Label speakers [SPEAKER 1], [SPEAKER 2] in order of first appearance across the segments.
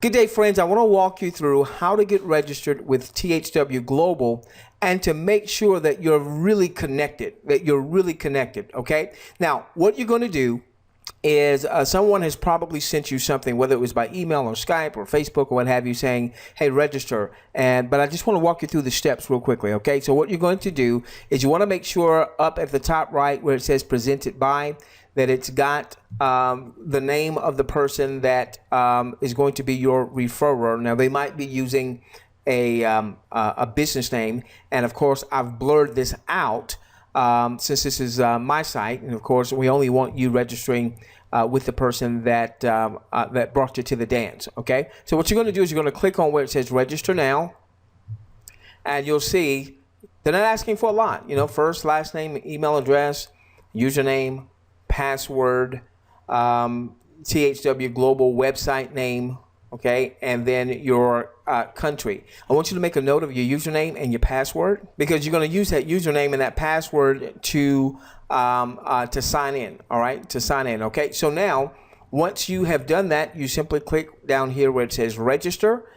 [SPEAKER 1] Good day, friends. I want to walk you through how to get registered with THW Global and to make sure that you're really connected, okay? Now, what you're going to do is someone has probably sent you something, whether it was by email or Skype or Facebook or what have you, saying, hey, register. But I just want to walk you through the steps real quickly, okay? So what you're going to do is you want to make sure up at the top right where it says presented by, that it's got the name of the person that is going to be your referrer. Now, they might be using a business name, and of course, I've blurred this out since this is my site, and of course, we only want you registering with the person that that brought you to the dance. Okay, so what you're going to do is you're going to click on where it says register now, and you'll see they're not asking for a lot. You know, first, last name, email address, username, password, THW Global website name, okay, and then your country. I want you to make a note of your username and your password, because you're going to use that username and that password to sign in. All right, to sign in. Okay, so now once you have done that, you simply click down here where it says register,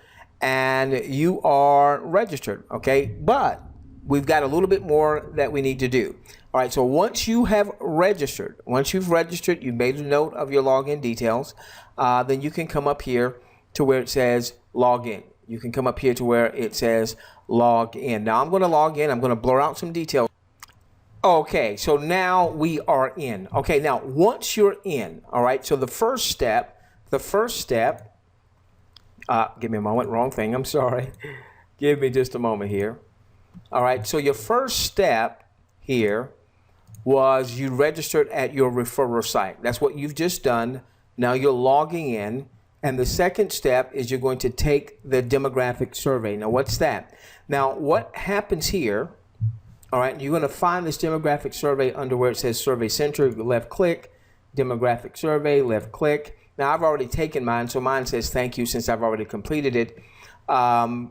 [SPEAKER 1] and you are registered. Okay, but we've got a little bit more that we need to do. All right, so once you've registered, you've made a note of your login details, then you can come up here to where it says log in. You can come up here to where it says log in. Now I'm going to log in. I'm going to blur out some details. Okay, so now we are in. Okay, now once you're in, all right, so the first step, give me a moment, wrong thing, I'm sorry. Give me just a moment here. All right, so your first step here was you registered at your referrer site. That's what you've just done. Now you're logging in, and the second step is you're going to take the demographic survey. Now what's that? Now what happens here, all right, you're going to find this demographic survey under where it says Survey Center, left click, demographic survey, left click. Now I've already taken mine, so mine says thank you since I've already completed it. But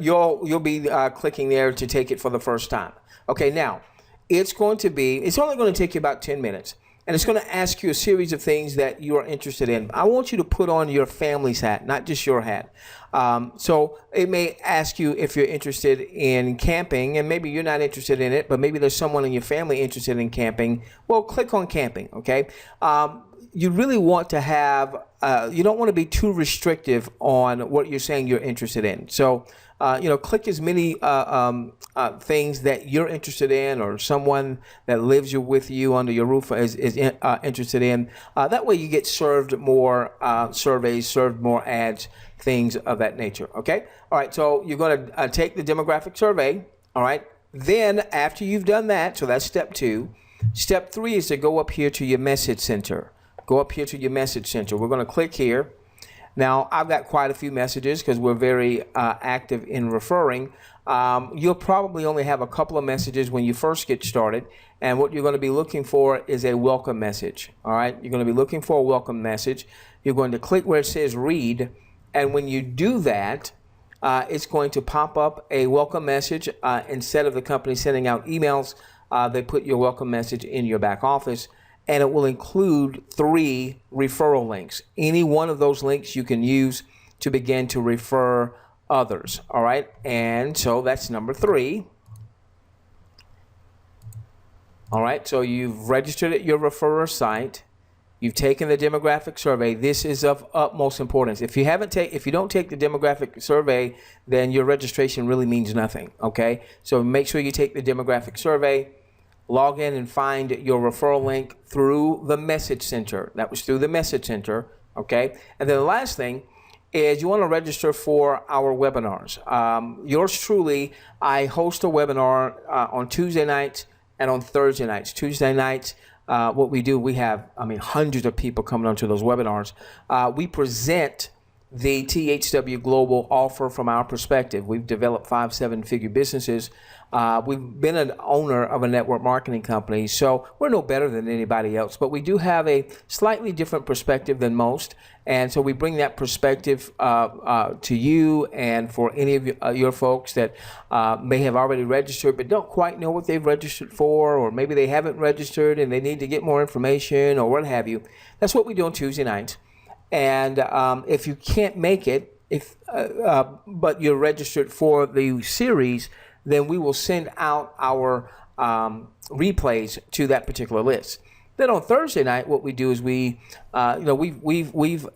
[SPEAKER 1] you'll be clicking there to take it for the first time. Okay, now it's only going to take you about 10 minutes, and it's going to ask you a series of things that you are interested in. I want you to put on your family's hat, not just your hat. So it may ask you if you're interested in camping, and maybe you're not interested in it, but maybe there's someone in your family interested in camping. Well, click on camping, okay? You really want to have, you don't want to be too restrictive on what you're saying you're interested in. So, click as many things that you're interested in, or someone that lives with you under your roof is interested in. That way you get served more surveys, served more ads, things of that nature, okay? All right, so you're going to take the demographic survey, all right? Then after you've done that, so that's step 2. Step 3 is to go up here to your message center. Go up here to your message center. We're going to click here. Now, I've got quite a few messages because we're very active in referring. You'll probably only have a couple of messages when you first get started. And what you're going to be looking for is a welcome message. All right? You're going to be looking for a welcome message. You're going to click where it says read. And when you do that, it's going to pop up a welcome message. Instead of the company sending out emails, they put your welcome message in your back office. And it will include 3 referral links. Any one of those links you can use to begin to refer others, all right? And so that's number 3. All right, so you've registered at your referrer site. You've taken the demographic survey. This is of utmost importance. If you don't take the demographic survey, then your registration really means nothing, okay? So make sure you take the demographic survey. Log in and find your referral link through the message center. That was through the message center, okay? And then the last thing is you want to register for our webinars. Yours truly, I host a webinar on Tuesday nights and on Thursday nights. Tuesday nights, what we do, we have, hundreds of people coming onto those webinars. We present the THW Global offer from our perspective. We've developed 5, 7-figure businesses. We've been an owner of a network marketing company, so we're no better than anybody else, but we do have a slightly different perspective than most, and so we bring that perspective to you and for any of your folks that may have already registered but don't quite know what they've registered for, or maybe they haven't registered and they need to get more information or what have you. That's what we do on Tuesday nights. And if you can't make it, but you're registered for the series, then we will send out our replays to that particular list. Then on Thursday night, what we do is we've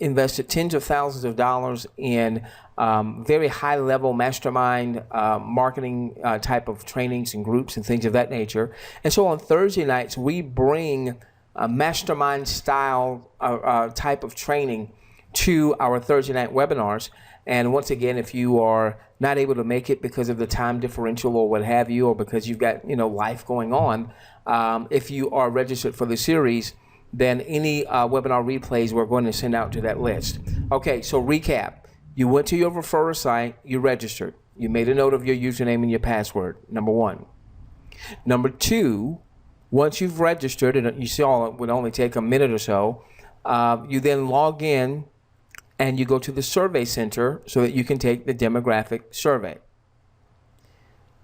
[SPEAKER 1] invested tens of thousands of dollars in very high level mastermind marketing type of trainings and groups and things of that nature. And so on Thursday nights, we bring a mastermind style type of training to our Thursday night webinars. And once again, if you are not able to make it because of the time differential or what have you, or because you've got life going on, if you are registered for the series, then any webinar replays we're going to send out to that list. Okay, so recap. You went to your referrer site, you registered. You made a note of your username and your password, number one. Number two, once you've registered, and you saw it would only take a minute or so, you then log in and you go to the survey center so that you can take the demographic survey.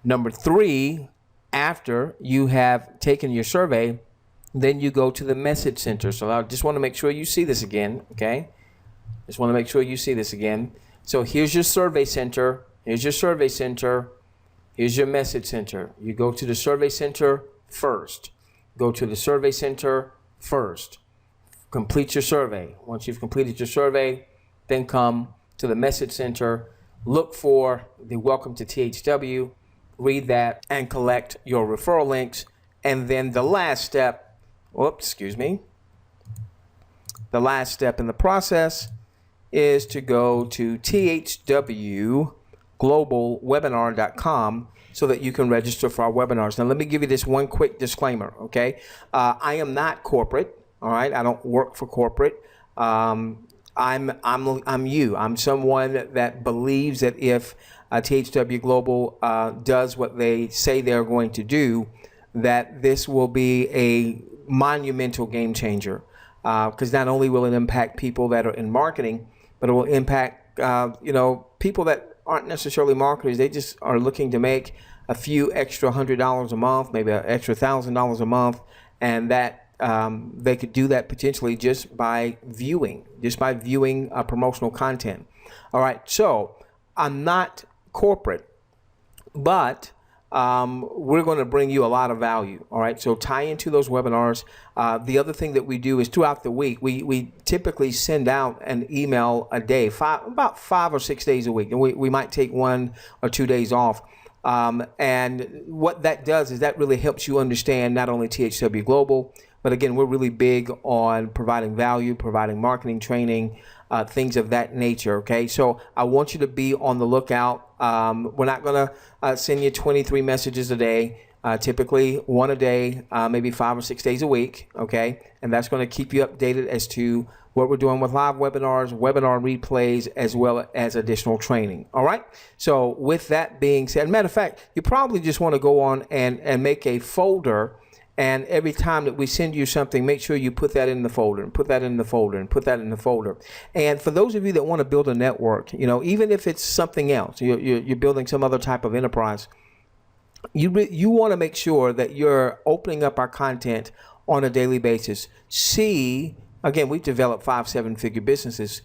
[SPEAKER 1] Number three, after you have taken your survey, then you go to the message center. So I just want to make sure you see this again, okay? Just want to make sure you see this again. So here's your survey center. Here's your survey center. Here's your message center. You go to the survey center first. Go to the survey center first. Complete your survey. Once you've completed your survey, then come to the message center. Look for the Welcome to THW. Read that and collect your referral links. And then the last step, the last step in the process is to go to THW Global Webinar.com so that you can register for our webinars. Now, let me give you this one quick disclaimer, okay? I am not corporate, all right? I don't work for corporate. I'm you. I'm someone that believes that if THW Global does what they say they're going to do, that this will be a monumental game changer. Because not only will it impact people that are in marketing, but it will impact people that aren't necessarily marketers. They just are looking to make a few extra $100 a month, maybe an extra $1,000 a month, and that they could do that potentially just by viewing promotional content. All right, so I'm not corporate, but we're going to bring you a lot of value. All right, so tie into those webinars. The other thing that we do is throughout the week, we typically send out an email a day, about 5 or 6 days a week, and we might take 1 or 2 days off. And what that does is that really helps you understand not only THW Global, but again, we're really big on providing value, providing marketing training, things of that nature, okay? So I want you to be on the lookout. We're not going to send you 23 messages a day, typically 1 a day, maybe 5 or 6 days a week, okay? And that's going to keep you updated as to what we're doing with live webinars, webinar replays, as well as additional training, all right? So with that being said, matter of fact, you probably just want to go on and make a folder. And every time that we send you something, make sure you put that in the folder and put that in the folder and put that in the folder. And for those of you that want to build a network, even if it's something else, you're building some other type of enterprise, you want to make sure that you're opening up our content on a daily basis. See, again, we've developed 5-7-figure businesses.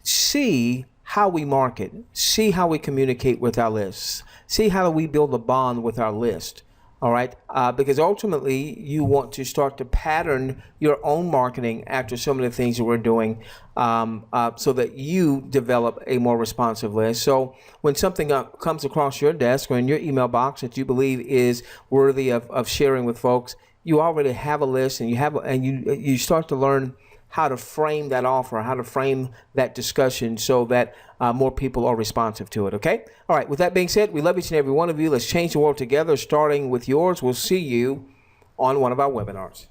[SPEAKER 1] See how we market. See how we communicate with our lists. See how we build a bond with our list. All right, because ultimately you want to start to pattern your own marketing after some of the things that we're doing, so that you develop a more responsive list. So when something comes across your desk or in your email box that you believe is worthy of sharing with folks, you already have a list, and you start to learn how to frame that offer, how to frame that discussion so that more people are responsive to it, okay? All right, with that being said, we love each and every one of you. Let's change the world together, starting with yours. We'll see you on one of our webinars.